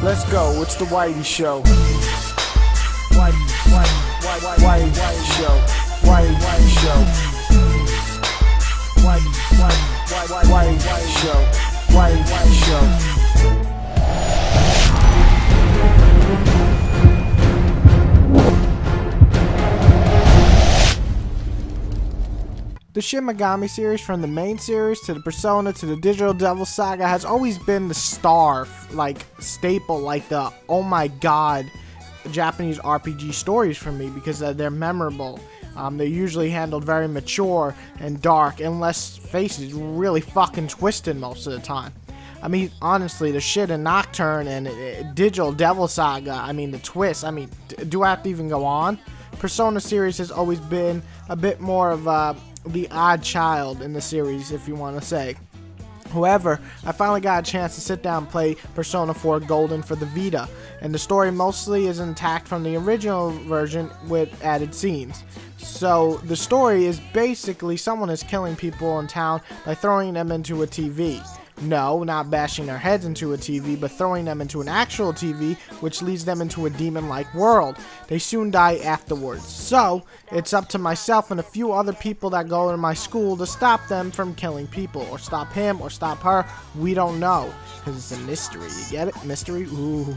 Let's go, it's the Whitey Show. Whitey Show. Whitey Show. Whitey Show. Whitey Show. The Shin Megami series, from the main series to the Persona to the Digital Devil Saga, has always been the star, staple, the oh my god Japanese RPG stories for me, because they're memorable. They're usually handled very mature and dark, and let's face it, really fucking twisted most of the time. I mean, honestly, the shit in Nocturne and Digital Devil Saga, I mean, the twist, I mean, do I have to even go on? Persona series has always been a bit more of the odd child in the series, if you want to say. However, I finally got a chance to sit down and play Persona 4 Golden for the Vita, and the story mostly is intact from the original version with added scenes. So the story is basically someone is killing people in town by throwing them into a TV. No, not bashing their heads into a TV, but throwing them into an actual TV, which leads them into a demon-like world. They soon die afterwards. So, it's up to myself and a few other people that go to my school to stop them from killing people, or stop him, or stop her. We don't know, because it's a mystery. You get it? Mystery? Ooh.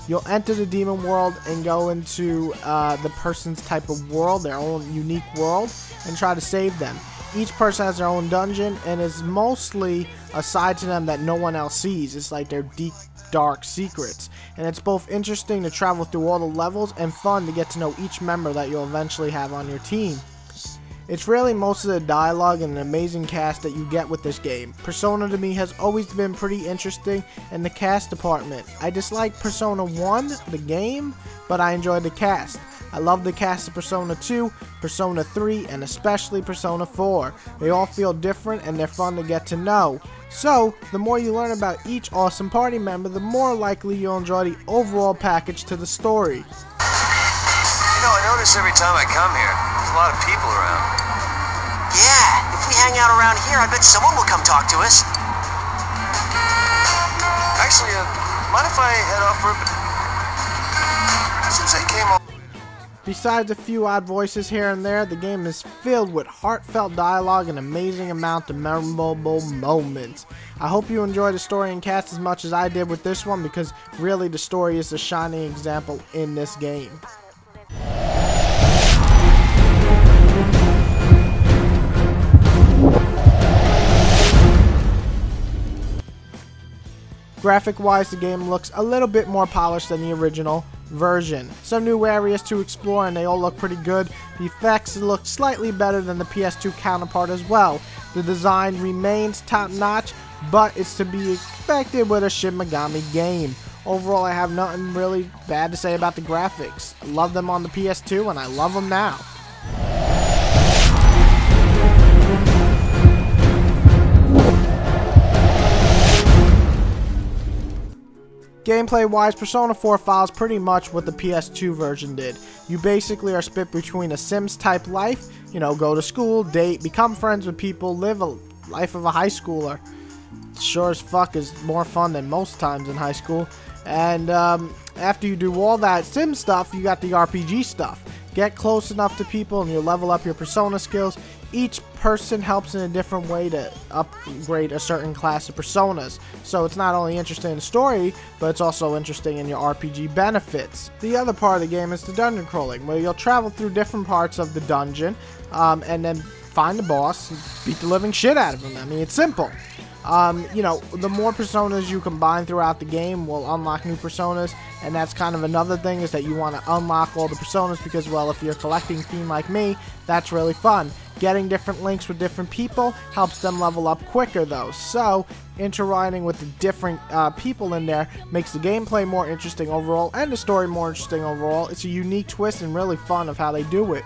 You'll enter the demon world and go into the person's type of world, their own unique world, and try to save them. Each person has their own dungeon, and is mostly a side to them that no one else sees. It's like their deep, dark secrets. And it's both interesting to travel through all the levels and fun to get to know each member that you'll eventually have on your team. It's really most of the dialogue and an amazing cast that you get with this game. Persona to me has always been pretty interesting in the cast department. I dislike Persona 1, the game, but I enjoyed the cast. I love the cast of Persona 2, Persona 3, and especially Persona 4. They all feel different and they're fun to get to know. So, the more you learn about each awesome party member, the more likely you'll enjoy the overall package to the story. You know, I notice every time I come here, there's a lot of people around. Yeah, if we hang out around here, I bet someone will come talk to us. Actually, mind if I head off for a bit? Since I came over... Besides a few odd voices here and there, the game is filled with heartfelt dialogue and an amazing amount of memorable moments. I hope you enjoy the story and cast as much as I did with this one, because really the story is the shining example in this game. Graphic-wise, the game looks a little bit more polished than the original version. Some new areas to explore, and they all look pretty good. The effects look slightly better than the PS2 counterpart as well. The design remains top-notch, but it's to be expected with a Shin Megami game. Overall, I have nothing really bad to say about the graphics. I love them on the PS2, and I love them now. Gameplay wise, Persona 4 follows pretty much what the PS2 version did. You basically are split between a Sims type life, you know, go to school, date, become friends with people, live a life of a high schooler. Sure as fuck is more fun than most times in high school. And after you do all that Sim stuff, you got the RPG stuff. Get close enough to people and you level up your Persona skills. Each person helps in a different way to upgrade a certain class of personas. So it's not only interesting in the story, but it's also interesting in your RPG benefits. The other part of the game is the dungeon crawling, where you'll travel through different parts of the dungeon and then find the boss and beat the living shit out of him. I mean, it's simple. You know, the more personas you combine throughout the game will unlock new personas, and that's kind of another thing, is that you want to unlock all the personas because, well, if you're a collecting fiend like me, that's really fun. Getting different links with different people helps them level up quicker though, so interacting with the different people in there makes the gameplay more interesting overall and the story more interesting overall. It's a unique twist and really fun of how they do it.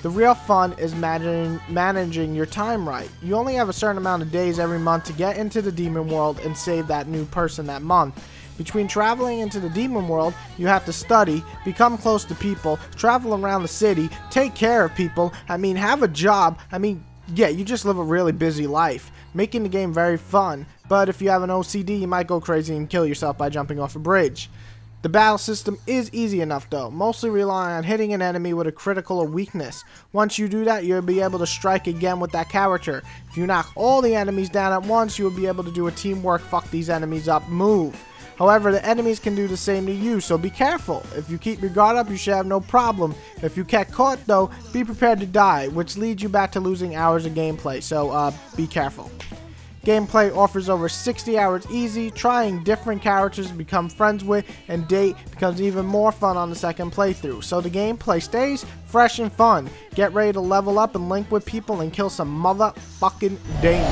The real fun is managing your time right. You only have a certain amount of days every month to get into the demon world and save that new person that month. Between traveling into the demon world, you have to study, become close to people, travel around the city, take care of people, I mean, have a job, I mean, yeah, you just live a really busy life. making the game very fun. But if you have an OCD, you might go crazy and kill yourself by jumping off a bridge. The battle system is easy enough though, mostly relying on hitting an enemy with a critical or weakness. Once you do that, you'll be able to strike again with that character. If you knock all the enemies down at once, you'll be able to do a teamwork fuck these enemies up move. However, the enemies can do the same to you, so be careful. If you keep your guard up, you should have no problem. If you get caught though, be prepared to die, which leads you back to losing hours of gameplay, so be careful. Gameplay offers over 60 hours easy. Trying different characters to become friends with and date becomes even more fun on the second playthrough. So the gameplay stays fresh and fun. Get ready to level up and link with people and kill some motherfucking demons.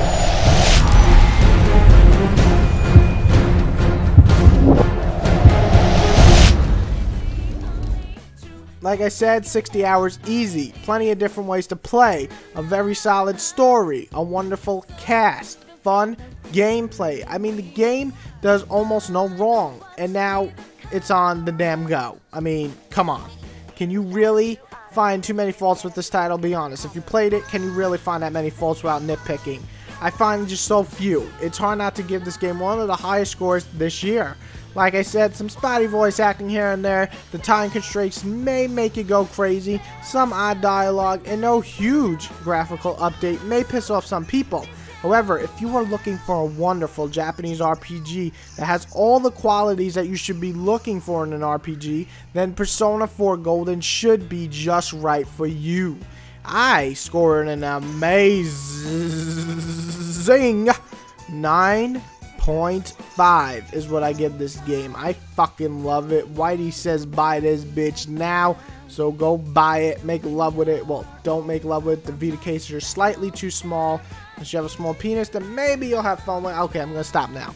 Like I said, 60 hours easy. Plenty of different ways to play. A very solid story. A wonderful cast. Fun gameplay. I mean, the game does almost no wrong, and now it's on the damn go. I mean, come on. Can you really find too many faults with this title? Be honest. If you played it, can you really find that many faults without nitpicking? I find just so few. It's hard not to give this game one of the highest scores this year. Like I said, some spotty voice acting here and there, the time constraints may make it go crazy, some odd dialogue, and no huge graphical update may piss off some people. However, if you are looking for a wonderful Japanese RPG that has all the qualities that you should be looking for in an RPG, then Persona 4 Golden should be just right for you. I scored an amazing 9.5 is what I give this game. I fucking love it. Whitey says buy this bitch now, so go buy it. Make love with it. Well, don't make love with it. The Vita cases are slightly too small. If you have a small penis, then maybe you'll have fun with it. Okay, I'm gonna stop now.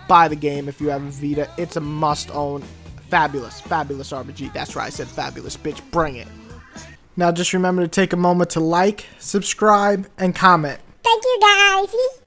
Buy the game if you have a Vita. It's a must-own. Fabulous, fabulous RPG. That's right, I said fabulous, bitch. Bring it. Now just remember to take a moment to like, subscribe, and comment. Thank you guys.